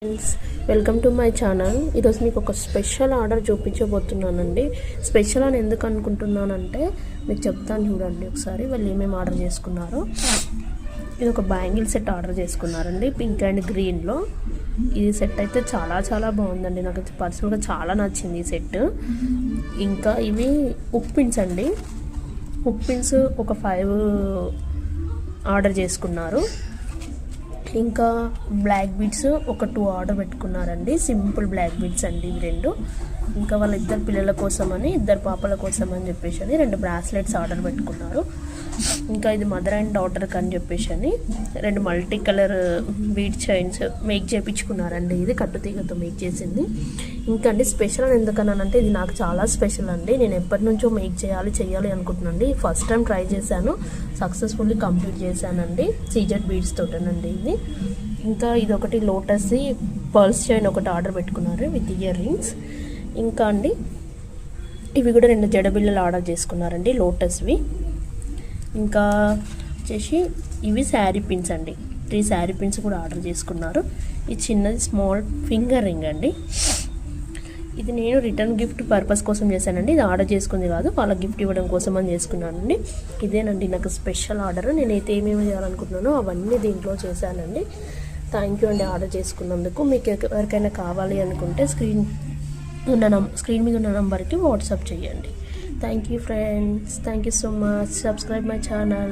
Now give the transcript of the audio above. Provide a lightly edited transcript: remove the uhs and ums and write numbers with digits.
Friends, welcome to my channel. ఈరోజు మీకు ఒక స్పెషల్ ఆర్డర్ చూపించబోతున్నానండి. స్పెషల్ అని ఎందుకు అనుకుంటున్నానంటే మీకు చెప్తాను చూడండి ఒకసారి. వాళ్ళు ఏమేమి ఆర్డర్ చేసుకున్నారో. ఇది ఒక బ్యాంగిల్ సెట్ ఆర్డర్ చేసుకున్నారండి, పింక్ అండ్ గ్రీన్లో. ఈ సెట్ అయితే చాలా చాలా బాగుందండి, నాకు పర్సనల్గా చాలా నచ్చింది ఈ సెట్. ఇంకా ఇవి ఉప్పిన్స్ అండి, ఉప్పిన్స్ ఒక 5 ఆర్డర్ చేసుకున్నారు. ఇంకా బ్లాక్ బీడ్స్ ఒక 2 ఆర్డర్ పెట్టుకున్నారండి, సింపుల్ బ్లాక్ బీడ్స్ అండి ఇవి 2. ఇంకా వాళ్ళ 2 పిల్లల కోసమని, 2 పాపల కోసం అని చెప్పేసి 2 బ్రాస్లెట్స్ ఆర్డర్ పెట్టుకున్నారు. ఇంకా ఇది మదర్ అండ్ డాటర్కి అని చెప్పేసి 2 multi colour bead chains make చేయించుకున్నారండి. ఇది కట్టుతీగతో మేక్ చేసింది. ఇంకా అండి స్పెషల్ అని ఎందుకన్నానంటే ఇది నాకు చాలా స్పెషల్ అండి. నేను ఎప్పటి నుంచో మేక్ చేయాలి అనుకుంటున్నానండి. ఫస్ట్ టైం ట్రై చేశాను, సక్సెస్ఫుల్లీ కంప్లీట్ చేశానండి. సీజెడ్ బీడ్స్ తోటనండి ఇది. ఇంకా ఇది ఒకటి లోటస్ పర్ల్స్ చైన్ ఒకటి ఆర్డర్ పెట్టుకున్నారు విత్ ఇయర్ రింగ్స్. ఇంకా అండి ఇవి కూడా 2 జడబిళ్ళలు ఆర్డర్ చేసుకున్నారండి, లోటస్వి. ఇంకా వచ్చేసి ఇవి శారీ పిన్స్ అండి, 3 శారీ పిన్స్ కూడా ఆర్డర్ చేసుకున్నారు. ఇది చిన్నది స్మాల్ ఫింగర్ రింగ్ అండి. ఇది నేను రిటర్న్ గిఫ్ట్ పర్పస్ కోసం చేశానండి, ఇది ఆర్డర్ చేసుకుంది కాదు, వాళ్ళకి గిఫ్ట్ ఇవ్వడం కోసం అని చేసుకున్నానండి. ఇదేనండి నాకు స్పెషల్ ఆర్డర్. నేనైతే ఏమేమి చేయాలనుకుంటున్నానో అవన్నీ దీంట్లో చేశానండి. థ్యాంక్ యూ అండి ఆర్డర్ చేసుకున్నందుకు. మీకు ఎవరికైనా కావాలి అనుకుంటే స్క్రీన్ మీద ఉన్న నంబర్కి వాట్సాప్ చేయండి. Thank you friends, thank you so much. Subscribe my channel.